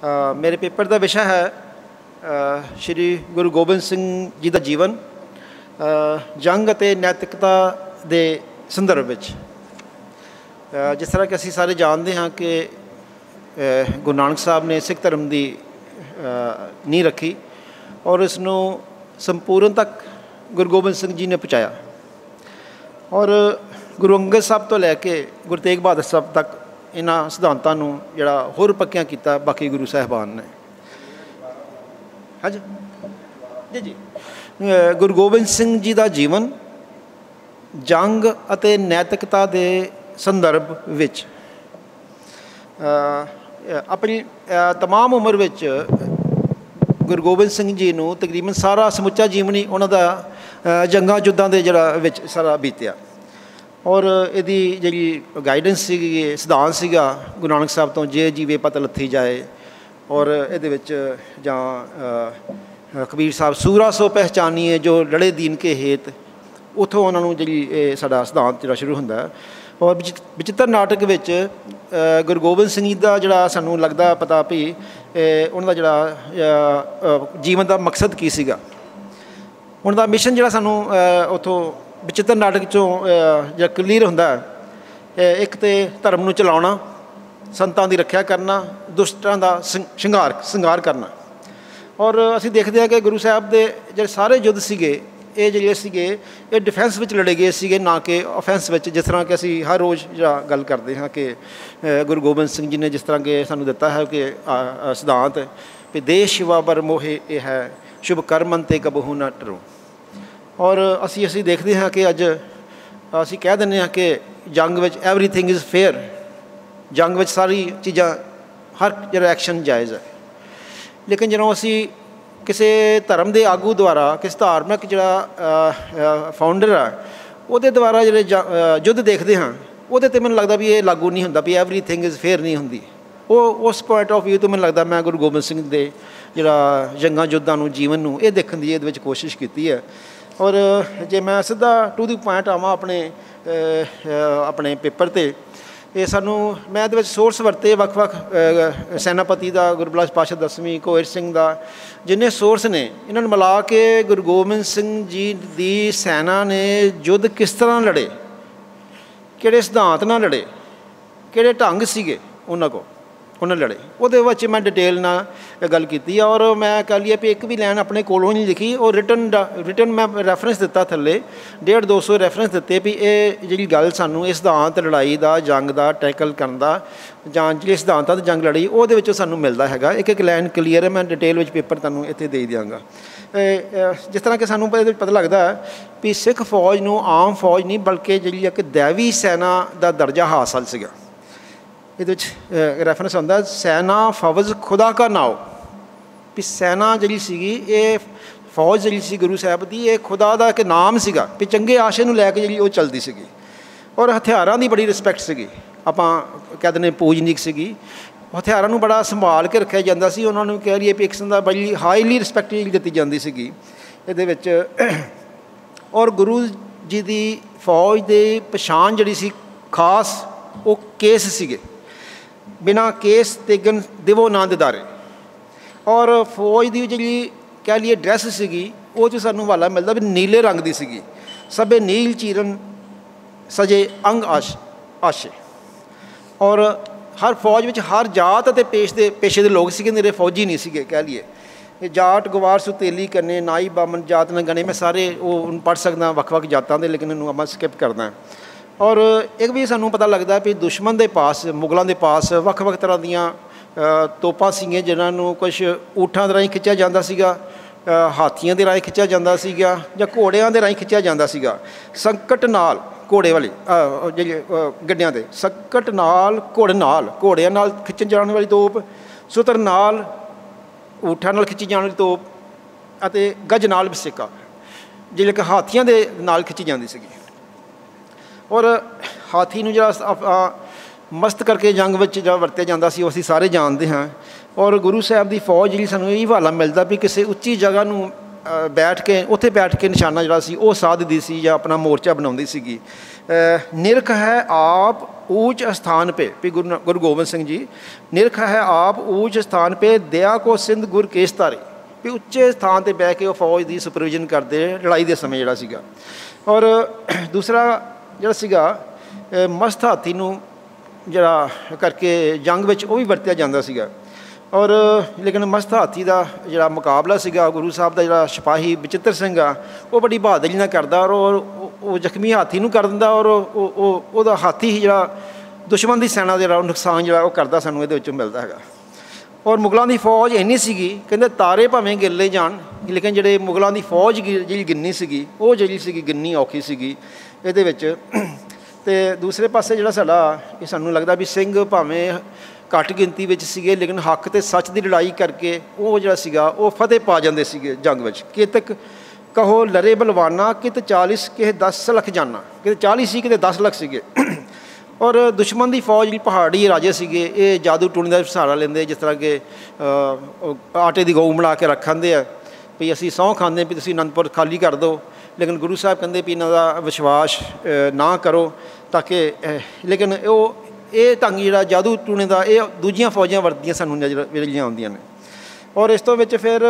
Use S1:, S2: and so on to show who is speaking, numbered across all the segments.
S1: मेरे पेपर का विषय है श्री गुरु गोबिंद सिंह जी का जीवन जंग ਅਤੇ नैतिकता के संदर्भ में। जिस तरह कि असी सारे जानते हाँ कि गुरु नानक साहब ने सिख धर्म की नींह रखी और इसनों संपूर्ण तक गुरु गोबिंद सिंह जी ने पहुँचाया। और गुरु अंगद साहब तो लैके गुरु तेग बहादुर साहब तक इन्हां सिद्धांतां नूं जिहड़ा होर पक्कियां कीता बाकी गुरु साहिबान ने। हाँ जी जी जी गुरु गोबिंद सिंह जी का जीवन जंग ਅਤੇ नैतिकता के संदर्भ विच अपनी तमाम उम्र विच गुरु गोबिंद सिंह जी नूं तकरीबन सारा समुचा जीवन ही उन्हां दा जंगां युद्धां दे जिहड़ा विच सारा बीतिया। और इहदी जिहड़ी गाइडेंस सीगी सिद्धांत सीगा गुरु नानक साहब तो जे जीवे पत लथी जाए। और इहदे विच जां कबीर साहब सूरा सो पहचानिए जो लड़े दीन के हेत उतों उन्होंने जी साडा सिद्धांत जो शुरू होंदा है। और विचित्र नाटक विच गुरु गोबिंद सिंह जी का जिहड़ा सानूं लगदा पता भी उन्हां दा जिहड़ा जीवन का मकसद की सीगा, उन्हां दा मिशन जिहड़ा सानूं उतों विचित्र नाटक चों जिहड़ा क्लीयर होंदा है। एक तो धर्म नूं चलाउणा, संतां दी रखिया करना, दुष्टां दा संघार करना। और असीं देखते हैं कि गुरु साहब के जिहड़े सारे युद्ध सीगे ये जिहड़े सीगे ये डिफेंस विच लड़े गए सीगे, ना कि ऑफेंस विच। जिस तरह कि असीं हर रोज़ जिहड़ा गल करते हैं कि गुरु गोबिंद सिंह जी ने जिस तरह के सानूं दिता है कि सिद्धांत भी देश शिवा बर मोहे ये है शुभ कर्मन ते कबहू न टरो। और असीं देखते हैं कि अज असीं कह दिंदे हैं कि जंग विच एवरीथिंग इज़ फेयर, जंग विच सारी चीज़ां हर जिहड़ा एक्शन जायज़ है। लेकिन जो असी किसी धर्म के आगू द्वारा किसी धार्मिक जिहड़ा फाउंडर है वो द्वारा जो युद्ध देखते हाँ वो मैंने लगता भी ये लागू नहीं होंदा भी एवरीथिंग इज़ फेयर नहीं होंदी। वो उस पॉइंट ऑफ व्यू तो मैंने लगता मैं गुरु गोबिंद सिंह के जिहड़ा जंगां युद्धां नूं जीवन नूं ये देखण दी इहदे विच कोशिश की है। और जे मैं सीधा टू दी पॉइंट आवां अपने पेपर ते ये सानूं मैं इहदे विच सोर्स वरते वख-वख सैनापति का गुरु बिलास पातशाह 10वीं कोहिर सिंह का जिन्ने सोर्स ने इन्हां नूं मिला के गुरु गोबिंद सिंह जी की सैना ने युद्ध किस तरह लड़े, किहड़े सिद्धांत नाल लड़े, किहड़े ढंग सीगे उन्हां कोल उन्हें लड़े, उहदे विच मैं डिटेल नाल गल कीती। और मैं कह लीए भी एक भी लैन अपने कोलों नहीं लिखी और रिटन मैं रैफरेंस दिता थल्ले 150-200 रैफरेंस दिते भी ये जी गल सानूं इस सिद्धांत लड़ाई का जंग का टैकल करन दा जां जिहड़े सिद्धांतां ते जंग लड़ी उहदे विचों सानूं मिलदा हैगा। एक एक लैन क्लीयर है, मैं डिटेल विच पेपर तुहानूं इत्थे दे दिआंगा। जिस तरह कि सानूं पता लगदा है भी सिख फौज नूं आम फौज नहीं बल्कि जिहड़ी एक दैवी सैना का दर्जा हासिल सीगा। ये रैफरेंस आता सैना फौज खुदा का नाव भी सैना जी सी ये फौज जी गुरु साहब की ये खुदा का एक नाम सीगा भी चंगे आशे नूं लैके जी चलती सी। और हथियारों की बड़ी रिस्पैक्ट सी, आपां कह दें पूजनीक सी, हथियारों नूं बड़ा संभाल के रखा जाता सी। उन्होंने कह रही है भी एक किस्म का बड़ी हाईली रिस्पैक्ट दी जाती सी इहदे विच। और गुरु जी की फौज की पछाण जी सी खास वो केस सीगे, बिना केस तेगन दिवो ना दिदारे। और फौज की जी कह लीए ड्रैस सीगी वो जो सानूं हवाला मिलता भी नीले रंग की सीगी, सबे नील चीरन सजे अंग आशे। और हर फौज में हर जात और पेशे के लोग सीगे, निरे फौजी नहीं सीगे। कह लीए जाट गवार सुतेली करने नाई बामन जात न गने, मैं सारे वो पढ़ सकदा वख-वख जातां दे, लेकिन इन्हूं मैं स्किप करदा। और एक भी सानूं पता लगता भी दुश्मन के पास मुगलों के पास वख-वख तरह दीआं तोपां सीगीआं जिन्हां कुछ ऊठां दे राहीं खिंचिया जांदा सीगा, हाथियों के राहीं खिंचिया जांदा सीगा जां घोड़ियां दे राहीं खिंचिया जांदा सीगा। संकट नाल घोड़े वाली जिहड़े गड्डियां दे संकट नाल घोड़ियां नाल खिंचण जाने वाली तोप, सुतर नाल ऊठां नाल खिंची जाने वाली तोप अते गज नाल बसेका जिहड़े कि हाथियों के नाल खिंची जाती सी। और हाथी नूं जिहड़ा मस्त करके जंग में जो वरत्या जाता सी असीं सारे जानते हैं। और गुरु साहब की फौज जी सानूं ये हवाला मिलता भी किसी उच्ची जगह नूं ਬੈਠ ਕੇ ਉੱਥੇ ਬੈਠ ਕੇ ਨਿਸ਼ਾਨਾ ਜਿਹੜਾ ਸੀ ਉਹ ਸਾਧਦੀ ਸੀ ਜਾਂ ਆਪਣਾ ਮੋਰਚਾ ਬਣਾਉਂਦੀ ਸੀਗੀ। ਨਿਰਖ ਹੈ ਆਪ ਊਚ ਸਥਾਨ ਪੇ, ਵੀ ਗੁਰੂ ਗੋਬਿੰਦ ਸਿੰਘ ਜੀ ਨਿਰਖ ਹੈ ਆਪ ਊਚ ਸਥਾਨ ਪੇ ਦਇਆ ਕੋ ਸਿੰਧ ਗੁਰ ਕੇਸ ਧਾਰੇ, ਵੀ ਉੱਚੇ ਸਥਾਨ 'ਤੇ ਬਹਿ ਕੇ ਉਹ ਫੌਜ ਦੀ ਸੁਪਰਵਿਜ਼ਨ ਕਰਦੇ ਲੜਾਈ ਦੇ ਸਮੇਂ ਜਿਹੜਾ ਸੀਗਾ। ਔਰ ਦੂਸਰਾ ਜਿਹੜਾ ਸੀਗਾ ਮਸਤ ਹਾਥੀ ਨੂੰ ਜਿਹੜਾ ਕਰਕੇ ਜੰਗ ਵਿੱਚ ਉਹ ਵੀ ਵਰਤਿਆ ਜਾਂਦਾ ਸੀਗਾ। ਔਰ ਲੇਕਿਨ ਮਸਤ ਹਾਥੀ ਦਾ ਜਿਹੜਾ ਮੁਕਾਬਲਾ ਸੀਗਾ ਗੁਰੂ ਸਾਹਿਬ ਦਾ ਜਿਹੜਾ ਸਿਪਾਹੀ ਬਚਿੱਤਰ ਸਿੰਘ ਆ ਉਹ ਬੜੀ ਬਹਾਦਰੀ ਨਾਲ ਕਰਦਾ, ਔਰ ਉਹ ਜ਼ਖਮੀ ਹਾਥੀ ਨੂੰ ਕਰ ਦਿੰਦਾ, ਔਰ ਉਹਦਾ ਹਾਥੀ ਹੀ ਜਿਹੜਾ ਦੁਸ਼ਮਣ ਦੀ ਸੈਨਾ ਦਾ ਜਿਹੜਾ ਨੁਕਸਾਨ ਜਿਹੜਾ ਉਹ ਕਰਦਾ ਸਾਨੂੰ ਇਹਦੇ ਵਿੱਚੋਂ ਮਿਲਦਾ ਹੈਗਾ। ਔਰ ਮੁਗਲਾਂ ਦੀ ਫੌਜ ਇੰਨੀ ਸੀਗੀ ਕਹਿੰਦੇ ਤਾਰੇ ਭਾਵੇਂ ਗਿੱਲੇ ਜਾਣ, ਲੇਕਿਨ ਜਿਹੜੇ ਮੁਗਲਾਂ ਦੀ ਫੌਜ ਜਿਹੜੀ ਗਿਣਨੀ ਸੀਗੀ ਉਹ ਜਿਹੜੀ ਸੀਗੀ ਗਿਣਨੀ ਔਖੀ ਸੀਗੀ ਇਹਦੇ ਵਿੱਚ। ਅਤੇ ਦੂਸਰੇ ਪਾਸੇ ਜਿਹੜਾ ਸਾਡਾ ਇਹ ਸਾਨੂੰ ਲੱਗਦਾ ਵੀ ਸਿੰਘ ਭਾਵੇਂ ਘੱਟ ਗਿਣਤੀ ਵਿੱਚ ਸੀਗੇ, ਲੇਕਿਨ ਹੱਕ ਅਤੇ ਸੱਚ ਦੀ ਲੜਾਈ ਕਰਕੇ ਉਹ ਜਿਹੜਾ ਸੀਗਾ ਉਹ ਫਤਿਹ ਪਾ ਜਾਂਦੇ ਸੀਗੇ ਜੰਗ ਵਿੱਚ। ਕਿਤਕ ਕਹੋ ਲਰੇ ਬਲਵਾਨਾ ਕਿਤ 40 ਕਿਸੇ 10 ਲੱਖ ਜਾਨਾ, ਕਿਤੇ 40 ਸੀ ਕਿਤੇ 10 ਲੱਖ ਸੀਗੇ। ਔਰ ਦੁਸ਼ਮਣ ਦੀ ਫੌਜ ਜਿਹੜੀ ਪਹਾੜੀ ਰਾਜੇ ਸੀਗੇ ਇਹ ਜਾਦੂ ਟੂਣੇ ਦਾ ਸਹਾਰਾ ਲੈਂਦੇ, ਜਿਸ ਤਰ੍ਹਾਂ ਕਿ ਆਟੇ ਦੀ ਗਊ ਬਣਾ ਕੇ ਰੱਖਾਂਦੇ ਆ ਵੀ ਅਸੀਂ ਸਹੁੰ ਖਾਂਦੇ ਵੀ ਤੁਸੀਂ ਅਨੰਦਪੁਰ ਖਾਲੀ ਕਰ ਦਿਓ, ਲੇਕਿਨ ਗੁਰੂ ਸਾਹਿਬ ਕਹਿੰਦੇ ਵੀ ਇਹਨਾਂ ਦਾ ਵਿਸ਼ਵਾਸ ਨਾ ਕਰੋ ਤਾਂ ਕਿ ਲੇਕਿਨ ਇਹ ਢੰਗ ਜਿਹੜਾ ਜਾਦੂ ਟੂਣੇ ਦਾ ਇਹ ਦੂਜੀਆਂ ਫੌਜਾਂ ਵਰਤਦੀਆਂ ਸਾਨੂੰ ਨਜ਼ਰ ਮਿਲੀਆਂ ਆਉਂਦੀਆਂ ਨੇ। ਔਰ ਇਸ ਤੋਂ ਵਿੱਚ ਫਿਰ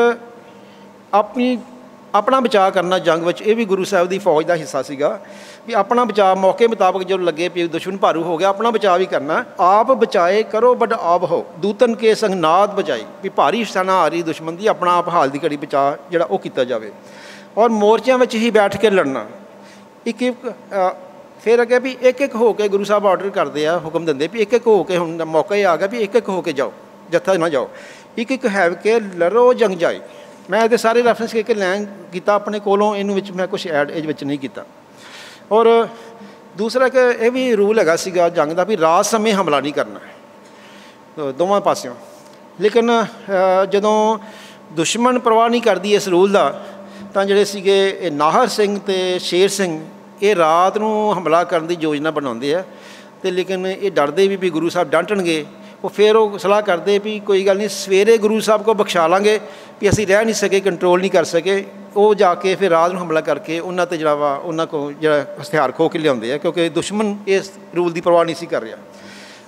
S1: ਆਪਣਾ ਬਚਾਅ ਕਰਨਾ ਜੰਗ ਵਿੱਚ ਇਹ ਵੀ ਗੁਰੂ ਸਾਹਿਬ ਦੀ ਫੌਜ ਦਾ ਹਿੱਸਾ ਸੀਗਾ ਵੀ ਆਪਣਾ ਬਚਾਅ ਮੌਕੇ ਮੁਤਾਬਕ ਜਦੋਂ ਲੱਗੇ ਵੀ ਦੁਸ਼ਮਣ ਭਾਰੂ ਹੋ ਗਿਆ ਆਪਣਾ ਬਚਾਅ ਵੀ ਕਰਨਾ। ਆਪ ਬਚਾਏ ਕਰੋ ਬਡ ਆਪ ਹੋ ਦੂਤਨ ਕੇ ਸੰਗ ਨਾਦ ਬਚਾਈ, ਵੀ ਭਾਰੀ ਸੈਨਾ ਆ ਰਹੀ ਦੁਸ਼ਮਣ ਦੀ ਆਪਣਾ ਆਪ ਹਾਲ ਦੀ ਘੜੀ ਬਚਾਅ ਜਿਹੜਾ ਉਹ ਕੀਤਾ ਜਾਵੇ। ਔਰ ਮੋਰਚਿਆਂ ਵਿੱਚ ਹੀ ਬੈਠ ਕੇ ਲੜਨਾ। ਇੱਕ ਫਿਰ ਅੱਗੇ ਵੀ ਇੱਕ ਇੱਕ ਹੋ ਕੇ ਗੁਰੂ ਸਾਹਿਬ ਆਰਡਰ ਕਰਦੇ ਆ, ਹੁਕਮ ਦਿੰਦੇ ਵੀ ਇੱਕ ਇੱਕ ਹੋ ਕੇ, ਹੁਣ ਮੌਕਾ ਹੀ ਆ ਗਿਆ ਵੀ ਇੱਕ ਇੱਕ ਹੋ ਕੇ ਜਾਓ, ਜੱਥਾ ਨਾ ਜਾਓ, ਇੱਕ ਇੱਕ ਹੈ ਕੇ ਲੜੋ ਜੰਗ ਜਾਈ। ਮੈਂ ਇਹਦੇ ਸਾਰੇ ਰੈਫਰੈਂਸ ਕਰਕੇ ਲੈਣ ਕੀਤਾ ਆਪਣੇ ਕੋਲੋਂ, ਇਹਨੂੰ ਵਿੱਚ ਮੈਂ ਕੁਛ ਐਡ ਇਹਦੇ ਵਿੱਚ ਨਹੀਂ ਕੀਤਾ। ਔਰ ਦੂਸਰਾ ਕਿ ਇਹ ਵੀ ਰੂਲ ਹੈਗਾ ਸੀਗਾ ਜੰਗ ਦਾ ਵੀ ਰਾਤ ਸਮੇਂ ਹਮਲਾ ਨਹੀਂ ਕਰਨਾ ਦੋਵਾਂ ਪਾਸਿਓਂ। ਲੇਕਿਨ ਜਦੋਂ ਦੁਸ਼ਮਣ ਪਰਵਾਹ ਨਹੀਂ ਕਰਦੀ ਇਸ ਰੂਲ ਦਾ ਤਾਂ ਜਿਹੜੇ ਸੀਗੇ ਇਹ ਨਾਹਰ ਸਿੰਘ ਅਤੇ ਸ਼ੇਰ ਸਿੰਘ ਇਹ ਰਾਤ ਨੂੰ ਹਮਲਾ ਕਰਨ ਦੀ ਯੋਜਨਾ ਬਣਾਉਂਦੇ ਆ। ਅਤੇ ਲੇਕਿਨ ਇਹ ਡਰਦੇ ਵੀ ਗੁਰੂ ਸਾਹਿਬ ਡਾਂਟਣਗੇ, ਉਹ ਫਿਰ ਉਹ ਸਲਾਹ ਕਰਦੇ ਵੀ ਕੋਈ ਗੱਲ ਨਹੀਂ ਸਵੇਰੇ ਗੁਰੂ ਸਾਹਿਬ ਕੋਲ ਬਖਸ਼ਾ ਲਾਂਗੇ ਵੀ ਅਸੀਂ ਰਹਿ ਨਹੀਂ ਸਕੇ, ਕੰਟਰੋਲ ਨਹੀਂ ਕਰ ਸਕੇ। ਉਹ ਜਾ ਕੇ ਫਿਰ ਰਾਤ ਨੂੰ ਹਮਲਾ ਕਰਕੇ ਉਹਨਾਂ 'ਤੇ ਜਿਹੜਾ ਵਾ ਉਹਨਾਂ ਕੋਲ ਜਿਹੜਾ ਹਥਿਆਰ ਖੋਹ ਕੇ ਲਿਆਉਂਦੇ ਆ, ਕਿਉਂਕਿ ਦੁਸ਼ਮਣ ਇਸ ਰੂਲ ਦੀ ਪਰਵਾਹ ਨਹੀਂ ਸੀ ਕਰ ਰਿਹਾ।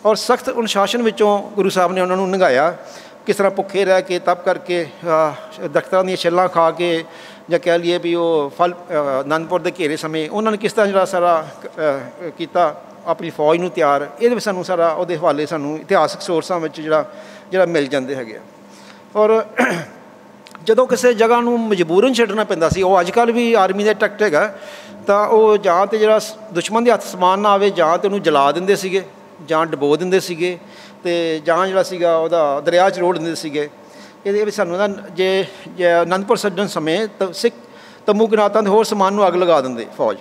S1: ਔਰ ਸਖਤ ਅਨੁਸ਼ਾਸਨ ਵਿੱਚੋਂ ਗੁਰੂ ਸਾਹਿਬ ਨੇ ਉਹਨਾਂ ਨੂੰ ਲੰਘਾਇਆ, ਕਿਸ ਤਰ੍ਹਾਂ ਭੁੱਖੇ ਰਹਿ ਕੇ ਤਪ ਕਰਕੇ ਦਰਖਤਾਂ ਦੀਆਂ ਛਿੱਲਾਂ ਖਾ ਕੇ, ਜਾਂ ਕਹਿ ਲਈਏ ਵੀ ਉਹ ਫਲ ਅਨੰਦਪੁਰ ਦੇ ਘੇਰੇ ਸਮੇਂ ਉਹਨਾਂ ਨੇ ਕਿਸ ਤਰ੍ਹਾਂ ਜਿਹੜਾ ਸਾਰਾ ਕੀਤਾ ਆਪਣੀ ਫੌਜ ਨੂੰ ਤਿਆਰ, ਇਹਦੇ ਵਿੱਚ ਸਾਨੂੰ ਸਾਰਾ ਉਹਦੇ ਹਵਾਲੇ ਸਾਨੂੰ ਇਤਿਹਾਸਕ ਸੋਰਸਾਂ ਵਿੱਚ ਜਿਹੜਾ ਮਿਲ ਜਾਂਦੇ ਹੈਗੇ ਆ। ਔਰ ਜਦੋਂ ਕਿਸੇ ਜਗ੍ਹਾ ਨੂੰ ਮਜਬੂਰਨ ਛੱਡਣਾ ਪੈਂਦਾ ਸੀ, ਉਹ ਅੱਜ ਕੱਲ੍ਹ ਵੀ ਆਰਮੀ ਦਾ ਟੈਕਟ ਹੈਗਾ, ਤਾਂ ਉਹ ਜਾਂ ਤਾਂ ਜਿਹੜਾ ਦੁਸ਼ਮਣ ਦੇ ਹੱਥ ਸਮਾਨ ਨਾ ਆਵੇ ਜਾਂ ਤਾਂ ਉਹਨੂੰ ਜਲਾ ਦਿੰਦੇ ਸੀਗੇ ਜਾਂ ਡਬੋ ਦਿੰਦੇ ਸੀਗੇ, ਅਤੇ ਜਾਂ ਜਿਹੜਾ ਸੀਗਾ ਉਹਦਾ ਦਰਿਆ 'ਚ ਰੋੜ ਦਿੰਦੇ ਸੀਗੇ। ਇਹਦੇ ਵਿੱਚ ਸਾਨੂੰ ਨਾ ਜੇ ਅਨੰਦਪੁਰ ਛੱਡਣ ਸਮੇਂ ਸਿੱਖ ਤੰਬੂ ਗਨਾਤਾਂ ਦੇ ਹੋਰ ਸਮਾਨ ਨੂੰ ਅੱਗ ਲਗਾ ਦਿੰਦੇ ਫੌਜ,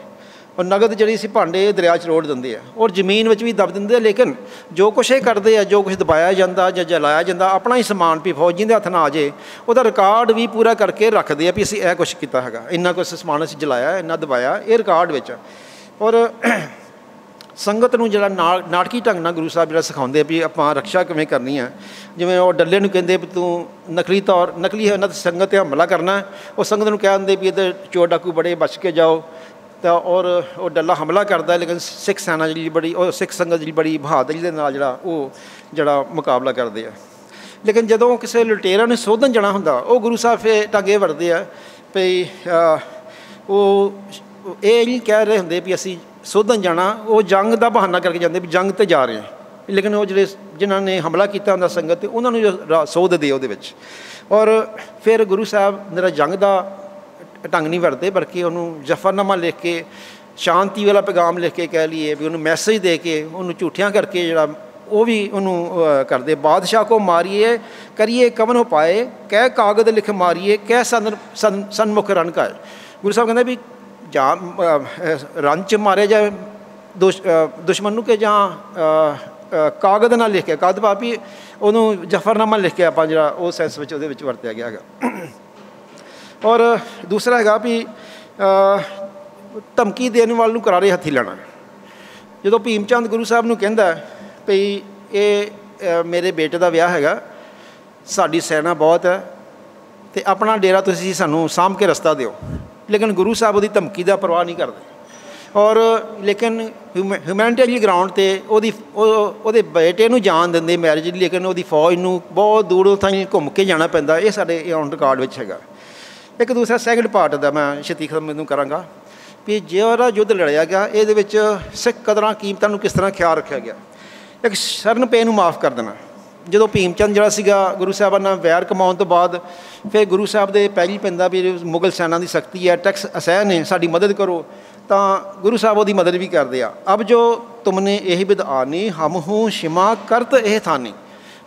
S1: ਔਰ ਨਗਦ ਜਿਹੜੀ ਸੀ ਭਾਂਡੇ ਦਰਿਆ 'ਚ ਰੋੜ ਦਿੰਦੇ ਆ, ਔਰ ਜ਼ਮੀਨ ਵਿੱਚ ਵੀ ਦਬ ਦਿੰਦੇ। ਲੇਕਿਨ ਜੋ ਕੁਛ ਇਹ ਕਰਦੇ ਆ, ਜੋ ਕੁਛ ਦਬਾਇਆ ਜਾਂਦਾ ਜਾਂ ਜਲਾਇਆ ਜਾਂਦਾ, ਆਪਣਾ ਹੀ ਸਮਾਨ ਵੀ ਫੌਜੀ ਦੇ ਹੱਥ ਨਾ ਆ ਜੇ ਉਹਦਾ ਰਿਕਾਰਡ ਵੀ ਪੂਰਾ ਕਰਕੇ ਰੱਖਦੇ ਆ ਵੀ ਅਸੀਂ ਇਹ ਕੁਛ ਕੀਤਾ ਹੈਗਾ, ਇੰਨਾ ਕੁਛ ਸਮਾਨ ਅਸੀਂ ਜਲਾਇਆ, ਇੰਨਾ ਦਬਾਇਆ, ਇਹ ਰਿਕਾਰਡ ਵਿੱਚ। ਔਰ ਸੰਗਤ ਨੂੰ ਜਿਹੜਾ ਨਾਟਕੀ ਢੰਗ ਨਾਲ ਗੁਰੂ ਸਾਹਿਬ ਜਿਹੜਾ ਸਿਖਾਉਂਦੇ ਵੀ ਆਪਾਂ ਰਕਸ਼ਾ ਕਿਵੇਂ ਕਰਨੀ ਆ। ਜਿਵੇਂ ਉਹ ਡੱਲੇ ਨੂੰ ਕਹਿੰਦੇ ਵੀ ਤੂੰ ਨਕਲੀ ਇਹਨਾਂ 'ਤੇ ਸੰਗਤ 'ਤੇ ਹਮਲਾ ਕਰਨਾ, ਉਹ ਸੰਗਤ ਨੂੰ ਕਹਿ ਦਿੰਦੇ ਵੀ ਇਹਦੇ ਚੋਰ ਡਾਕੂ ਬੜੇ ਬਚ ਕੇ ਜਾਓ, ਤਾਂ ਔਰ ਉਹ ਡੱਲਾ ਹਮਲਾ ਕਰਦਾ। ਲੇਕਿਨ ਸਿੱਖ ਸੈਨਾ ਜਿਹੜੀ ਬੜੀ ਉਹ ਸਿੱਖ ਸੰਗਤ ਜਿਹੜੀ ਬੜੀ ਬਹਾਦਰੀ ਦੇ ਨਾਲ ਜਿਹੜਾ ਮੁਕਾਬਲਾ ਕਰਦੇ ਆ। ਲੇਕਿਨ ਜਦੋਂ ਕਿਸੇ ਲੁਟੇਰਾ ਨੇ ਸੋਧਣ ਜਾਣਾ ਹੁੰਦਾ, ਉਹ ਗੁਰੂ ਸਾਹਿਬ ਫਿਰ ਟਾਂਗੇ ਵਰਦੇ ਆ ਵੀ ਉਹ ਇਹ ਨਹੀਂ ਕਹਿ ਰਹੇ ਹੁੰਦੇ ਵੀ ਅਸੀਂ ਸੋਧਣ ਜਾਣਾ, ਉਹ ਜੰਗ ਦਾ ਬਹਾਨਾ ਕਰਕੇ ਜਾਂਦੇ ਵੀ ਜੰਗ 'ਤੇ ਜਾ ਰਹੇ ਆ। ਲੇਕਿਨ ਉਹ ਜਿਨ੍ਹਾਂ ਨੇ ਹਮਲਾ ਕੀਤਾ ਹੁੰਦਾ ਸੰਗਤ 'ਤੇ ਉਹਨਾਂ ਨੂੰ ਸੋਧ ਦੇ ਉਹਦੇ ਵਿੱਚ। ਔਰ ਫਿਰ ਗੁਰੂ ਸਾਹਿਬ ਮੇਰਾ ਜੰਗ ਦਾ ਢੰਗ ਨਹੀਂ ਵਰਤੇ, ਬਲਕਿ ਉਹਨੂੰ ਜ਼ਫਰਨਾਮਾ ਲਿਖ ਕੇ, ਸ਼ਾਂਤੀ ਵਾਲਾ ਪੈਗਾਮ ਲਿਖ ਕੇ ਕਹਿ ਲਈਏ ਵੀ ਉਹਨੂੰ ਮੈਸੇਜ ਦੇ ਕੇ, ਉਹਨੂੰ ਝੂਠਿਆਂ ਕਰਕੇ ਜਿਹੜਾ ਉਹ ਵੀ ਉਹਨੂੰ ਕਰਦੇ। ਬਾਦਸ਼ਾਹ ਕੋ ਮਾਰੀਏ ਕਰੀਏ ਕਵਨ ਹੋ ਪਾਏ, ਕਹਿ ਕਾਗਦ ਲਿਖ ਮਾਰੀਏ ਕਹਿ ਸਨਮੁਖ ਰਨ ਕਾਏ। ਗੁਰੂ ਸਾਹਿਬ ਕਹਿੰਦੇ ਵੀ ਜਾਂ ਰਨ 'ਚ ਮਾਰਿਆ ਜਾਏ ਦੁਸ਼ਮਣ ਨੂੰ, ਕਿ ਜਾਂ ਕਾਗਜ਼ ਨਾਲ ਲਿਖ ਕੇ, ਕਾਗਜ਼ ਭਾਵ ਵੀ ਉਹਨੂੰ ਜ਼ਫਰਨਾਮਾ ਲਿਖ ਕੇ ਆਪਾਂ ਜਿਹੜਾ ਉਹ ਸੈਂਸ ਵਿੱਚ ਉਹਦੇ ਵਿੱਚ ਵਰਤਿਆ ਗਿਆ ਹੈਗਾ। ਔਰ ਦੂਸਰਾ ਹੈਗਾ ਵੀ ਧਮਕੀ ਦੇਣ ਵਾਲ ਨੂੰ ਕਰਾਰੇ ਹੱਥੀਂ ਲੈਣਾ। ਜਦੋਂ ਭੀਮ ਚੰਦ ਗੁਰੂ ਸਾਹਿਬ ਨੂੰ ਕਹਿੰਦਾ ਵੀ ਇਹ ਮੇਰੇ ਬੇਟੇ ਦਾ ਵਿਆਹ ਹੈਗਾ, ਸਾਡੀ ਸੈਨਾ ਬਹੁਤ ਹੈ ਤੇ ਆਪਣਾ ਡੇਰਾ ਤੁਸੀਂ ਸਾਨੂੰ ਸਾਂਭ ਕੇ ਰਸਤਾ ਦਿਓ। ਲੇਕਿਨ ਗੁਰੂ ਸਾਹਿਬ ਉਹਦੀ ਧਮਕੀ ਦਾ ਪਰਵਾਹ ਨਹੀਂ ਕਰਦੇ। ਔਰ ਲੇਕਿਨ ਹਿਊਮੈਨਿਟੇਰੀਅਨ ਗਰਾਊਂਡ 'ਤੇ ਉਹਦੇ ਬੇਟੇ ਨੂੰ ਜਾਣ ਦਿੰਦੇ ਮੈਰਿਜ ਲਈ, ਲੇਕਿਨ ਉਹਦੀ ਫੌਜ ਨੂੰ ਬਹੁਤ ਦੂਰੋਂ ਤਾਈਂ ਘੁੰਮ ਕੇ ਜਾਣਾ ਪੈਂਦਾ। ਇਹ ਸਾਡੇ ਔਨ ਰਿਕਾਰਡ ਵਿੱਚ ਹੈਗਾ। ਇੱਕ ਦੂਸਰਾ ਸੈਕਿੰਡ ਪਾਰਟ ਦਾ ਮੈਂ ਛੇਤੀ ਖਤਮ ਇਹਨੂੰ ਕਰਾਂਗਾ ਵੀ ਜਿਹੜਾ ਯੁੱਧ ਲੜਿਆ ਗਿਆ ਇਹਦੇ ਵਿੱਚ ਸਿੱਖ ਕਦਰਾਂ ਕੀਮਤਾਂ ਨੂੰ ਕਿਸ ਤਰ੍ਹਾਂ ਖਿਆਲ ਰੱਖਿਆ ਗਿਆ। ਇੱਕ ਸ਼ਰਨ ਪੇ ਨੂੰ ਮਾफ़ ਕਰ ਦੇਣਾ। ਜਦੋਂ ਭੀਮ ਚੰਦ ਜਿਹੜਾ ਸੀਗਾ ਗੁਰੂ ਸਾਹਿਬਾਨ ਨਾਲ ਵੈਰ ਕਮਾਉਣ ਤੋਂ ਬਾਅਦ ਫਿਰ ਗੁਰੂ ਸਾਹਿਬ ਦੇ ਪੈਰੀ ਪੈਂਦਾ ਵੀ ਮੁਗਲ ਸੈਨਾ ਦੀ ਸਖਤੀ ਹੈ, ਟੈਕਸ ਅਸਹਿਨ ਨੇ, ਸਾਡੀ ਮਦਦ ਕਰੋ। ਤਾਂ ਗੁਰੂ ਸਾਹਿਬ ਉਹਦੀ ਮਦਦ ਵੀ ਕਰਦੇ ਆ। ਅਬ ਜੋ ਤੁਮਨੇ ਇਹ ਵਿਦਆਨੀ ਹਮ ਹੂੰ ਸ਼ਿਮਾ ਕਰਤ ਇਹ ਥਾਨੀ,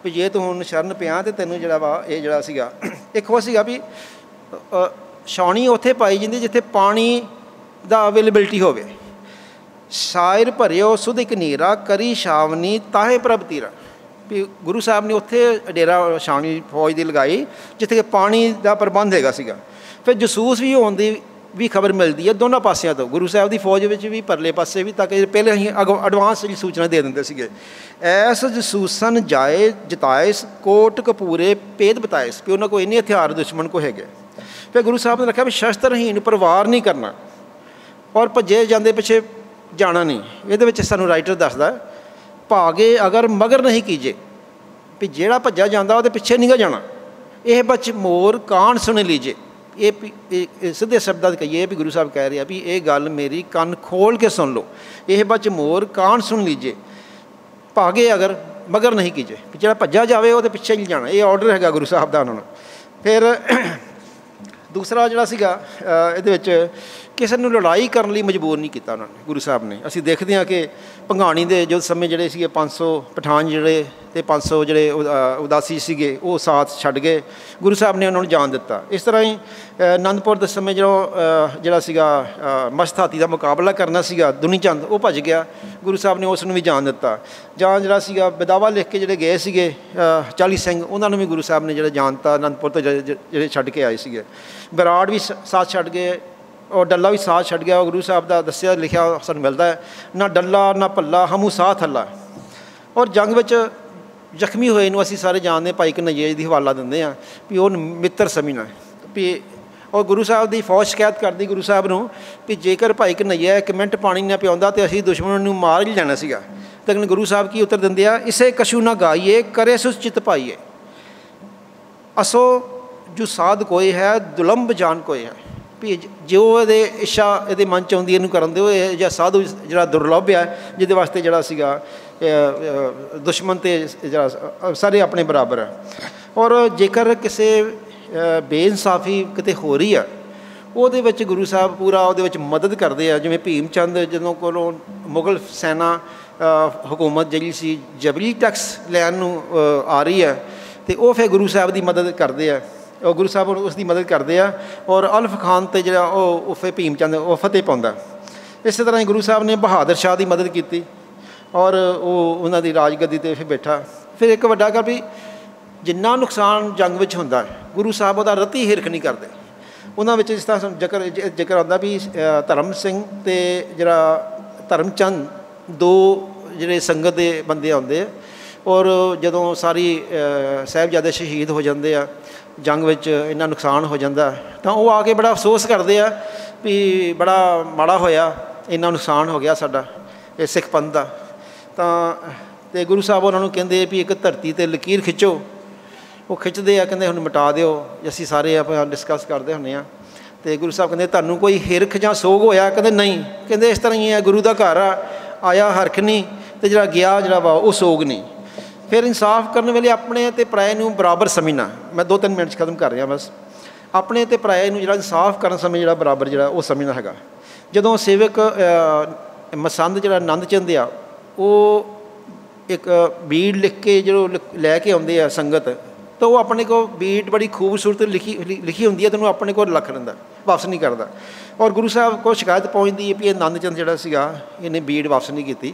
S1: ਵੀ ਜੇ ਤੂੰ ਹੁਣ ਸ਼ਰਨ ਪਿਆ ਤਾਂ ਤੈਨੂੰ ਜਿਹੜਾ ਵਾ ਇਹ ਜਿਹੜਾ ਸੀਗਾ ਇੱਕ ਉਹ ਸੀਗਾ ਵੀ ਛਾਉਣੀ ਉੱਥੇ ਪਾਈ ਜਾਂਦੀ ਜਿੱਥੇ ਪਾਣੀ ਦਾ ਅਵੇਲੇਬਿਲਿਟੀ ਹੋਵੇ। ਸ਼ਾਇਰ ਭਰਿਓ ਸੁਧ ਇੱਕ ਨੀਰਾ ਕਰੀ ਛਾਵਨੀ ਤਾਹੇ ਪ੍ਰਭ ਤੀਰਾ, ਵੀ ਗੁਰੂ ਸਾਹਿਬ ਨੇ ਉੱਥੇ ਡੇਰਾ ਛਾਵਣੀ ਫੌਜ ਦੀ ਲਗਾਈ ਜਿੱਥੇ ਪਾਣੀ ਦਾ ਪ੍ਰਬੰਧ ਹੈਗਾ ਸੀਗਾ। ਫਿਰ ਜਸੂਸ ਵੀ ਹੋਣ ਦੀ ਵੀ ਖਬਰ ਮਿਲਦੀ ਹੈ ਦੋਨਾਂ ਪਾਸਿਆਂ ਤੋਂ, ਗੁਰੂ ਸਾਹਿਬ ਦੀ ਫੌਜ ਵਿੱਚ ਵੀ ਪਰਲੇ ਪਾਸੇ ਵੀ, ਤਾਂ ਕਿ ਪਹਿਲੇ ਅਸੀਂ ਐਡਵਾਂਸ ਜਿਹੜੀ ਸੂਚਨਾ ਦੇ ਦਿੰਦੇ ਸੀਗੇ। ਐਸ ਜਸੂਸਨ ਜਾਏ ਜਿਤਾਇਸ ਕੋਟ ਕਪੂਰੇ ਭੇਦ ਬਤਾਇਸ, ਵੀ ਉਹਨਾਂ ਕੋਲ ਇੰਨੇ ਹਥਿਆਰ ਦੁਸ਼ਮਣ ਕੋ ਹੈਗੇ। ਫਿਰ ਗੁਰੂ ਸਾਹਿਬ ਨੇ ਰੱਖਿਆ ਵੀ ਸ਼ਸਤਰਹੀਨ ਪਰਿਵਾਰ ਨਹੀਂ ਕਰਨਾ ਔਰ ਭੱਜੇ ਜਾਂਦੇ ਪਿੱਛੇ ਜਾਣਾ ਨਹੀਂ। ਇਹਦੇ ਵਿੱਚ ਸਾਨੂੰ ਰਾਈਟਰ ਦੱਸਦਾ ਭਾਗੇ ਅਗਰ ਮਗਰ ਨਹੀਂ ਕੀਜੇ, ਵੀ ਜਿਹੜਾ ਭੱਜਾ ਜਾਂਦਾ ਉਹਦੇ ਪਿੱਛੇ ਨਹੀਂ ਗਾ ਜਾਣਾ। ਇਹ ਬਚ ਮੋਰ ਕਾਣ ਸੁਣ ਲੀਜੇ, ਇਹ ਸਿੱਧੇ ਸ਼ਬਦਾਂ 'ਚ ਕਹੀਏ ਵੀ ਗੁਰੂ ਸਾਹਿਬ ਕਹਿ ਰਿਹਾ ਵੀ ਇਹ ਗੱਲ ਮੇਰੀ ਕੰਨ ਖੋਲ੍ਹ ਕੇ ਸੁਣ ਲਓ। ਇਹ ਬਚ ਮੋਰ ਕਾਣ ਸੁਣ ਲੀਜੇ ਭਾਗੇ ਅਗਰ ਮਗਰ ਨਹੀਂ ਕੀਜੇ, ਵੀ ਜਿਹੜਾ ਭੱਜਾ ਜਾਵੇ ਉਹਦੇ ਪਿੱਛੇ ਨਹੀਂ ਜਾਣਾ। ਇਹ ਔਡਰ ਹੈਗਾ ਗੁਰੂ ਸਾਹਿਬ ਦਾ ਉਹਨਾਂ ਨੂੰ। ਫਿਰ ਦੂਸਰਾ ਜਿਹੜਾ ਸੀਗਾ ਇਹਦੇ ਵਿੱਚ ਕਿਸੇ ਨੂੰ ਲੜਾਈ ਕਰਨ ਲਈ ਮਜਬੂਰ ਨਹੀਂ ਕੀਤਾ ਉਹਨਾਂ ਨੇ, ਗੁਰੂ ਸਾਹਿਬ ਨੇ। ਅਸੀਂ ਦੇਖਦੇ ਹਾਂ ਕਿ ਭੰਗਾਣੀ ਦੇ ਜੋ ਸਮੇਂ ਜਿਹੜੇ ਸੀਗੇ 500 ਪਠਾਨ ਜਿਹੜੇ ਅਤੇ 500 ਜਿਹੜੇ ਉਦਾਸੀ ਸੀਗੇ ਉਹ ਸਾਥ ਛੱਡ ਗਏ, ਗੁਰੂ ਸਾਹਿਬ ਨੇ ਉਹਨਾਂ ਨੂੰ ਜਾਣ ਦਿੱਤਾ। ਇਸ ਤਰ੍ਹਾਂ ਹੀ ਅਨੰਦਪੁਰ ਦੇ ਸਮੇਂ ਜਿਹੜਾ ਸੀਗਾ ਮਸਤ ਹਾਥੀ ਦਾ ਮੁਕਾਬਲਾ ਕਰਨਾ ਸੀਗਾ ਦੁਨੀ ਚੰਦ, ਉਹ ਭੱਜ ਗਿਆ, ਗੁਰੂ ਸਾਹਿਬ ਨੇ ਉਸ ਨੂੰ ਵੀ ਜਾਣ ਦਿੱਤਾ। ਜਾਂ ਜਿਹੜਾ ਸੀਗਾ ਬਦਾਵਾ ਲਿਖ ਕੇ ਜਿਹੜੇ ਗਏ ਸੀਗੇ 40 ਸਿੰਘ, ਉਹਨਾਂ ਨੂੰ ਵੀ ਗੁਰੂ ਸਾਹਿਬ ਨੇ ਜਿਹੜਾ ਜਾਣ ਦਿੱਤਾ ਅਨੰਦਪੁਰ ਤੋਂ ਜਿਹੜੇ ਛੱਡ ਕੇ ਆਏ ਸੀਗੇ। ਬਰਾੜ ਵੀ ਸਾਥ ਛੱਡ ਗਏ ਔਰ ਡੱਲਾ ਵੀ ਸਾਥ ਛੱਡ ਗਿਆ। ਗੁਰੂ ਸਾਹਿਬ ਦਾ ਦੱਸਿਆ ਲਿਖਿਆ ਸਾਨੂੰ ਮਿਲਦਾ ਹੈ, ਨਾ ਡੱਲਾ ਨਾ ਭੱਲਾ ਹਮੂ ਸਾਥ ਹੱਲਾ। ਔਰ ਜੰਗ ਵਿੱਚ ਜ਼ਖਮੀ ਹੋਏ ਨੂੰ ਅਸੀਂ ਸਾਰੇ ਜਾਣਦੇ ਭਾਈ ਕਨਈਆ ਦੀ ਹਵਾਲਾ ਦਿੰਦੇ ਹਾਂ ਵੀ ਉਹ ਮਿੱਤਰ ਸਮਝਣਾ ਵੀ। ਔਰ ਗੁਰੂ ਸਾਹਿਬ ਦੀ ਫੌਜ ਸ਼ਿਕਾਇਤ ਕਰਦੀ ਗੁਰੂ ਸਾਹਿਬ ਨੂੰ ਵੀ ਜੇਕਰ ਭਾਈ ਕਨਈਆ ਇੱਕ ਮਿੰਟ ਪਾਣੀ ਨਾ ਪਿਆਉਂਦਾ ਤਾਂ ਅਸੀਂ ਦੁਸ਼ਮਣ ਨੂੰ ਮਾਰ ਹੀ ਜਾਣਾ ਸੀਗਾ। ਲੇਕਿਨ ਗੁਰੂ ਸਾਹਿਬ ਕੀ ਉੱਤਰ ਦਿੰਦੇ ਆ, ਇਸੇ ਕਛੂ ਨਾ ਗਾਈਏ ਕਰੇ ਸੁਸ ਚਿਤ ਪਾਈਏ, ਅਸੋ ਜੋ ਸਾਧ ਕੋਈ ਹੈ ਦੁਲੰਭ ਜਾਨ ਕੋਈ ਹੈ, ਵੀ ਜੋ ਇਹਦੇ ਇੱਛਾ ਇਹਦੇ ਮਨ 'ਚ ਆਉਂਦੀ ਇਹਨੂੰ ਕਰਨ ਦਿਓ। ਇਹ ਜਿਹਾ ਸਾਧੂ ਜਿਹੜਾ ਦੁਰਲੱਭ ਆ ਜਿਹਦੇ ਵਾਸਤੇ ਜਿਹੜਾ ਸੀਗਾ ਦੁਸ਼ਮਣ ਤੇ ਜਿਹੜਾ ਸਾਰੇ ਆਪਣੇ ਬਰਾਬਰ ਹੈ। ਔਰ ਜੇਕਰ ਕਿਸੇ ਬੇਇਨਸਾਫੀ ਕਿਤੇ ਹੋ ਰਹੀ ਆ ਉਹਦੇ ਵਿੱਚ ਗੁਰੂ ਸਾਹਿਬ ਪੂਰਾ ਉਹਦੇ ਵਿੱਚ ਮਦਦ ਕਰਦੇ ਆ। ਜਿਵੇਂ ਭੀਮ ਚੰਦ ਜਦੋਂ ਕੋਲੋਂ ਮੁਗਲ ਸੈਨਾ ਹਕੂਮਤ ਜਿਹੜੀ ਸੀ ਜਬਰੀ ਟੈਕਸ ਲੈਣ ਨੂੰ ਆ ਰਹੀ ਹੈ ਅਤੇ ਉਹ ਫਿਰ ਗੁਰੂ ਸਾਹਿਬ ਦੀ ਮਦਦ ਕਰਦੇ ਆ, ਉਹ ਗੁਰੂ ਸਾਹਿਬ ਉਸ ਦੀ ਮਦਦ ਕਰਦੇ ਆ। ਔਰ ਅਲਫ ਖਾਨ 'ਤੇ ਜਿਹੜਾ ਉਹ ਫਿਰ ਭੀਮ ਚੰਦ ਉਹ ਫਤਿਹ ਪਾਉਂਦਾ। ਇਸੇ ਤਰ੍ਹਾਂ ਹੀ ਗੁਰੂ ਸਾਹਿਬ ਨੇ ਬਹਾਦਰ ਸ਼ਾਹ ਦੀ ਮਦਦ ਕੀਤੀ ਔਰ ਉਹ ਉਹਨਾਂ ਦੀ ਰਾਜਗੱਦੀ 'ਤੇ ਫਿਰ ਬੈਠਾ। ਫਿਰ ਇੱਕ ਵੱਡਾ ਗੱਲ ਵੀ ਜਿੰਨਾ ਨੁਕਸਾਨ ਜੰਗ ਵਿੱਚ ਹੁੰਦਾ ਗੁਰੂ ਸਾਹਿਬ ਉਹਦਾ ਰਤੀ ਹਿਰਖ ਨਹੀਂ ਕਰਦੇ। ਉਹਨਾਂ ਵਿੱਚ ਜਿਸ ਤਰ੍ਹਾਂ ਜ਼ਿਕਰ ਆਉਂਦਾ ਵੀ ਧਰਮ ਸਿੰਘ ਅਤੇ ਜਿਹੜਾ ਧਰਮ ਚੰਦ ਦੋ ਜਿਹੜੇ ਸੰਗਤ ਦੇ ਬੰਦੇ ਆਉਂਦੇ ਆ ਔਰ ਜਦੋਂ ਸਾਰੀ ਸਾਹਿਬਜ਼ਾਦੇ ਸ਼ਹੀਦ ਹੋ ਜਾਂਦੇ ਆ ਜੰਗ ਵਿੱਚ, ਇੰਨਾ ਨੁਕਸਾਨ ਹੋ ਜਾਂਦਾ ਤਾਂ ਉਹ ਆ ਕੇ ਬੜਾ ਅਫਸੋਸ ਕਰਦੇ ਆ ਵੀ ਬੜਾ ਮਾੜਾ ਹੋਇਆ, ਇੰਨਾ ਨੁਕਸਾਨ ਹੋ ਗਿਆ ਸਾਡਾ ਇਹ ਸਿੱਖ ਪੰਥ ਦਾ। ਅਤੇ ਗੁਰੂ ਸਾਹਿਬ ਉਹਨਾਂ ਨੂੰ ਕਹਿੰਦੇ ਵੀ ਇੱਕ ਧਰਤੀ 'ਤੇ ਲਕੀਰ ਖਿੱਚੋ। ਉਹ ਖਿੱਚਦੇ ਆ, ਕਹਿੰਦੇ ਹੁਣ ਮਿਟਾ ਦਿਓ। ਅਸੀਂ ਸਾਰੇ ਆਪਾਂ ਡਿਸਕਸ ਕਰਦੇ ਹੁੰਦੇ ਹਾਂ ਅਤੇ ਗੁਰੂ ਸਾਹਿਬ ਕਹਿੰਦੇ ਤੁਹਾਨੂੰ ਕੋਈ ਹਿਰਖ ਜਾਂ ਸੋਗ ਹੋਇਆ? ਕਹਿੰਦੇ ਨਹੀਂ। ਕਹਿੰਦੇ ਇਸ ਤਰ੍ਹਾਂ ਹੀ ਹੈ, ਗੁਰੂ ਦਾ ਘਰ ਆਇਆ ਹਰਖ ਨਹੀਂ ਅਤੇ ਜਿਹੜਾ ਗਿਆ ਜਿਹੜਾ ਵਾ ਉਹ ਸੋਗ ਨਹੀਂ। ਫਿਰ ਇਨਸਾਫ ਕਰਨ ਵੇਲੇ ਆਪਣੇ ਅਤੇ ਪਰਾਏ ਨੂੰ ਬਰਾਬਰ ਸਮਝਣਾ। ਮੈਂ 2-3 ਮਿੰਟ 'ਚ ਖਤਮ ਕਰ ਰਿਹਾ ਬਸ। ਆਪਣੇ ਅਤੇ ਪਰਾਏ ਨੂੰ ਜਿਹੜਾ ਇਨਸਾਫ ਕਰਨ ਸਮੇਂ ਜਿਹੜਾ ਬਰਾਬਰ ਜਿਹੜਾ ਉਹ ਸਮਝਣਾ ਹੈਗਾ। ਜਦੋਂ ਸੇਵਕ ਮਸੰਦ ਜਿਹੜਾ ਆਨੰਦ ਚੰਦ ਆ ਉਹ ਇੱਕ ਬੀੜ ਲਿਖ ਕੇ ਜਦੋਂ ਲੈ ਕੇ ਆਉਂਦੇ ਆ ਸੰਗਤ, ਤਾਂ ਉਹ ਆਪਣੇ ਕੋਲ ਬੀਟ ਬੜੀ ਖੂਬਸੂਰਤ ਲਿਖੀ ਹੁੰਦੀ ਹੈ, ਤੈਨੂੰ ਆਪਣੇ ਕੋਲ ਰੱਖ ਲੈਂਦਾ, ਵਾਪਸ ਨਹੀਂ ਕਰਦਾ। ਔਰ ਗੁਰੂ ਸਾਹਿਬ ਕੋਲ ਸ਼ਿਕਾਇਤ ਪਹੁੰਚਦੀ ਹੈ ਵੀ ਇਹ ਆਨੰਦ ਚੰਦ ਜਿਹੜਾ ਸੀਗਾ ਇਹਨੇ ਬੀਟ ਵਾਪਸ ਨਹੀਂ ਕੀਤੀ।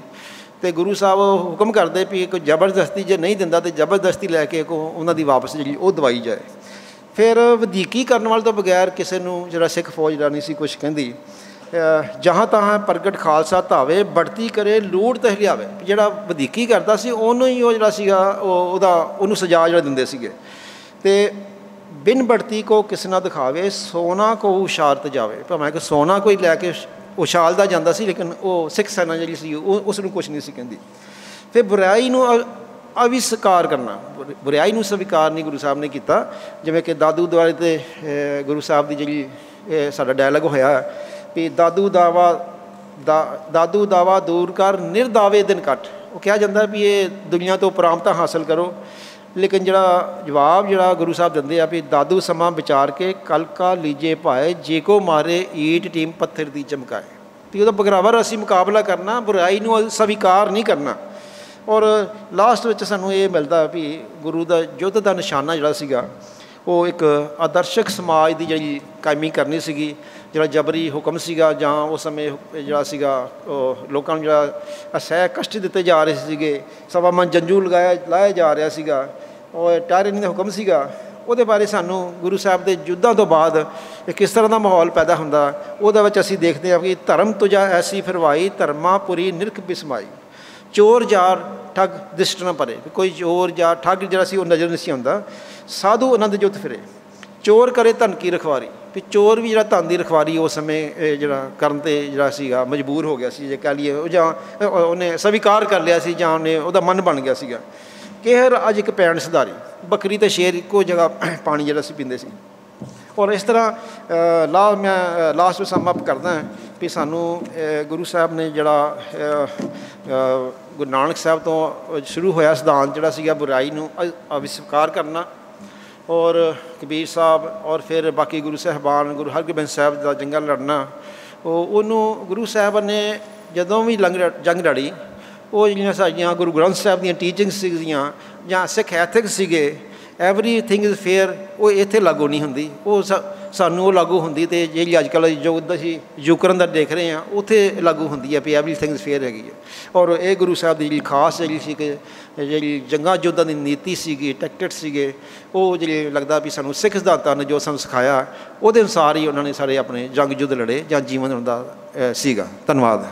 S1: ਅਤੇ ਗੁਰੂ ਸਾਹਿਬ ਹੁਕਮ ਕਰਦੇ ਵੀ ਕੋਈ ਜ਼ਬਰਦਸਤੀ ਜੇ ਨਹੀਂ ਦਿੰਦਾ ਤਾਂ ਜ਼ਬਰਦਸਤੀ ਲੈ ਕੇ ਉਹਨਾਂ ਦੀ ਵਾਪਸ ਜਿਹੜੀ ਉਹ ਦਵਾਈ ਜਾਏ। ਫਿਰ ਵਧੀਕੀ ਕਰਨ ਵਾਲੇ ਤੋਂ ਬਗੈਰ ਕਿਸੇ ਨੂੰ ਜਿਹੜਾ ਸਿੱਖ ਫੌਜ ਜਿਹੜਾ ਨਹੀਂ ਸੀ ਕੁਛ ਕਹਿੰਦੀ। ਜਹਾਂ ਤਹਾਂ ਪ੍ਰਗਟ ਖਾਲਸਾ ਧਾਵੇ ਬੜਤੀ ਕਰੇ ਲੂੜ ਤਹਿ ਲਿਆਵੇ, ਜਿਹੜਾ ਵਧੀਕੀ ਕਰਦਾ ਸੀ ਉਹਨੂੰ ਹੀ ਉਹ ਜਿਹੜਾ ਸੀਗਾ ਉਹਨੂੰ ਸਜ਼ਾ ਜਿਹੜਾ ਦਿੰਦੇ ਸੀਗੇ। ਅਤੇ ਬਿਨ ਬੜਤੀ ਕੋ ਕਿਸ ਨਾ ਦਿਖਾਵੇ, ਸੋਨਾ ਕੋ ਉਛਾਲਤ ਜਾਵੇ। ਭਾਵੇਂ ਕਿ ਸੋਨਾ ਕੋਈ ਲੈ ਕੇ ਉਛਾਲਦਾ ਜਾਂਦਾ ਸੀ, ਲੇਕਿਨ ਉਹ ਸਿੱਖ ਸੈਨਾ ਜਿਹੜੀ ਸੀ ਉਹ ਉਸ ਨੂੰ ਕੁਛ ਨਹੀਂ ਸੀ ਕਹਿੰਦੀ। ਫਿਰ ਬੁਰਾਈ ਨੂੰ ਅਵਿਸਕਾਰ ਕਰਨਾ, ਬੁਰਾਈ ਨੂੰ ਸਵੀਕਾਰ ਨਹੀਂ ਗੁਰੂ ਸਾਹਿਬ ਨੇ ਕੀਤਾ। ਜਿਵੇਂ ਕਿ ਦਾਦੂ ਦੁਆਰੇ 'ਤੇ ਗੁਰੂ ਸਾਹਿਬ ਦੀ ਜਿਹੜੀ ਸਾਡਾ ਡਾਇਲੋਗ ਹੋਇਆ ਵੀ ਦਾਦੂ ਦਾਵਾ ਦੂਰ ਕਰ, ਨਿਰਦਾਵੇ ਦਿਨ ਕੱਟ। ਉਹ ਕਿਹਾ ਜਾਂਦਾ ਵੀ ਇਹ ਦੁਨੀਆ ਤੋਂ ਪ੍ਰਾਪਤਾ ਹਾਸਲ ਕਰੋ, ਲੇਕਿਨ ਜਿਹੜਾ ਜਵਾਬ ਜਿਹੜਾ ਗੁਰੂ ਸਾਹਿਬ ਦਿੰਦੇ ਆ ਵੀ ਦਾਦੂ ਸਮਾਂ ਵਿਚਾਰ ਕੇ ਕਲਕਾ ਲੀਜੇ ਭਾਏ, ਜੇ ਕੋ ਮਾਰੇ ਈਟ ਟੀਮ ਪੱਥਰ ਦੀ ਚਮਕਾਏ। ਵੀ ਉਹਦਾ ਬਰਾਬਰ ਅਸੀਂ ਮੁਕਾਬਲਾ ਕਰਨਾ, ਬੁਰਾਈ ਨੂੰ ਸਵੀਕਾਰ ਨਹੀਂ ਕਰਨਾ। ਔਰ ਲਾਸਟ ਵਿੱਚ ਸਾਨੂੰ ਇਹ ਮਿਲਦਾ ਵੀ ਗੁਰੂ ਦਾ ਯੁੱਧ ਦਾ ਨਿਸ਼ਾਨਾ ਜਿਹੜਾ ਸੀਗਾ ਉਹ ਇੱਕ ਆਦਰਸ਼ਕ ਸਮਾਜ ਦੀ ਜਿਹੜੀ ਕਾਇਮੀ ਕਰਨੀ ਸੀਗੀ। ਜਿਹੜਾ ਜਬਰੀ ਹੁਕਮ ਸੀਗਾ ਜਾਂ ਉਸ ਸਮੇਂ ਜਿਹੜਾ ਸੀਗਾ ਉਹ ਲੋਕਾਂ ਨੂੰ ਜਿਹੜਾ ਅਸਹਿ ਕਸ਼ਟ ਦਿੱਤੇ ਜਾ ਰਹੇ ਸੀਗੇ, ਸਵਾ ਮਨ ਜੰਜੂ ਲਾਇਆ ਜਾ ਰਿਹਾ ਸੀਗਾ, ਉਹ ਟਾਇਰਨੀ ਦਾ ਹੁਕਮ ਸੀਗਾ, ਉਹਦੇ ਬਾਰੇ ਸਾਨੂੰ ਗੁਰੂ ਸਾਹਿਬ ਦੇ ਯੁੱਧਾਂ ਤੋਂ ਬਾਅਦ ਕਿਸ ਤਰ੍ਹਾਂ ਦਾ ਮਾਹੌਲ ਪੈਦਾ ਹੁੰਦਾ ਉਹਦੇ ਵਿੱਚ ਅਸੀਂ ਦੇਖਦੇ ਹਾਂ ਕਿ ਧਰਮ ਤੁਜਾ ਐਸੀ ਫਿਰਵਾਈ, ਧਰਮਾਪੁਰੀ ਨਿਰਖ ਬਿਸਮਾਈ। ਚੋਰ ਜਾਰ ਠੱਗ ਦਿਸ਼ਟ ਨਾ ਪਰੇ, ਕੋਈ ਚੋਰ ਜਾਂ ਠੱਗ ਜਿਹੜਾ ਸੀ ਉਹ ਨਜ਼ਰ ਨਹੀਂ ਸੀ ਆਉਂਦਾ। ਸਾਧੂ ਆਨੰਦ ਜੁੱਧ ਫਿਰੇ, ਚੋਰ ਕਰੇ ਧਨ ਕੀ ਰਖਵਾਰੀ। ਵੀ ਚੋਰ ਵੀ ਜਿਹੜਾ ਧਨ ਦੀ ਰਖਵਾਰੀ ਉਸ ਸਮੇਂ ਜਿਹੜਾ ਕਰਨ 'ਤੇ ਜਿਹੜਾ ਸੀਗਾ ਮਜਬੂਰ ਹੋ ਗਿਆ ਸੀ, ਜੇ ਕਹਿ ਲਈਏ ਉਹ, ਜਾਂ ਉਹਨੇ ਸਵੀਕਾਰ ਕਰ ਲਿਆ ਸੀ, ਜਾਂ ਉਹਨੇ ਉਹਦਾ ਮਨ ਬਣ ਗਿਆ ਸੀਗਾ। ਕਿਹਰ ਅੱਜ ਇੱਕ ਪੈਣ ਸੁਧਾਰੀ, ਬੱਕਰੀ ਅਤੇ ਸ਼ੇਰ ਇੱਕੋ ਜਗ੍ਹਾ ਪਾਣੀ ਜਿਹੜਾ ਸੀ ਪੀਂਦੇ ਸੀ। ਔਰ ਇਸ ਤਰ੍ਹਾਂ ਮੈਂ ਲਾਸਟ ਵਿੱਚ ਸਮ ਅਪ ਕਰਦਾ ਵੀ ਸਾਨੂੰ ਗੁਰੂ ਸਾਹਿਬ ਨੇ ਜਿਹੜਾ ਗੁਰੂ ਨਾਨਕ ਸਾਹਿਬ ਤੋਂ ਸ਼ੁਰੂ ਹੋਇਆ ਸਿਧਾਂਤ ਜਿਹੜਾ ਸੀਗਾ ਬੁਰਾਈ ਨੂੰ ਅਵਿਸਕਾਰ ਕਰਨਾ, ਔਰ ਕਬੀਰ ਸਾਹਿਬ ਔਰ ਫਿਰ ਬਾਕੀ ਗੁਰੂ ਸਾਹਿਬਾਨ, ਗੁਰੂ ਹਰਗੋਬਿੰਦ ਸਾਹਿਬ ਦਾ ਜੰਗਾਂ ਲੜਨਾ, ਉਹਨੂੰ ਗੁਰੂ ਸਾਹਿਬ ਨੇ ਜਦੋਂ ਵੀ ਜੰਗ ਲੜੀ, ਉਹ ਜਿਹੜੀਆਂ ਸਾਡੀਆਂ ਗੁਰੂ ਗ੍ਰੰਥ ਸਾਹਿਬ ਦੀਆਂ ਟੀਚਿੰਗਸ ਸੀਗੀਆਂ ਜਾਂ ਸਿੱਖ ਐਥਿਕਸ ਸੀਗੇ, ਐਵਰੀਥਿੰਗ ਇਜ਼ ਫੇਅਰ, ਉਹ ਇੱਥੇ ਲਾਗੂ ਨਹੀਂ ਹੁੰਦੀ। ਉਹ ਸਾਨੂੰ ਉਹ ਲਾਗੂ ਹੁੰਦੀ ਅਤੇ ਜਿਹੜੀ ਅੱਜ ਕੱਲ੍ਹ ਯੁੱਗ ਅਸੀਂ ਯੂਕਰਨ ਦਾ ਦੇਖ ਰਹੇ ਹਾਂ ਉੱਥੇ ਲਾਗੂ ਹੁੰਦੀ ਹੈ ਵੀ ਐਵਰੀਥਿੰਗ ਇਜ਼ ਫੇਅਰ ਹੈਗੀ ਹੈ। ਔਰ ਇਹ ਗੁਰੂ ਸਾਹਿਬ ਦੀ ਜਿਹੜੀ ਖਾਸ ਜਿਹੜੀ ਸੀ ਕਿ ਜਿਹੜੀ ਜੰਗਾਂ ਯੁੱਧਾਂ ਦੀ ਨੀਤੀ ਸੀਗੀ, ਟੈਕਟਿਕਸ ਸੀਗੇ, ਉਹ ਜਿਹੜੇ ਲੱਗਦਾ ਵੀ ਸਾਨੂੰ ਸਿੱਖ ਸਿਧਾਂਤਾਂ ਨੇ ਜੋ ਸਾਨੂੰ ਸਿਖਾਇਆ ਉਹਦੇ ਅਨੁਸਾਰ ਹੀ ਉਹਨਾਂ ਨੇ ਸਾਰੇ ਆਪਣੇ ਜੰਗ ਯੁੱਧ ਲੜੇ ਜਾਂ ਜੀਵਨ ਉਹਨਾਂ ਦਾ ਸੀਗਾ। ਧੰਨਵਾਦ।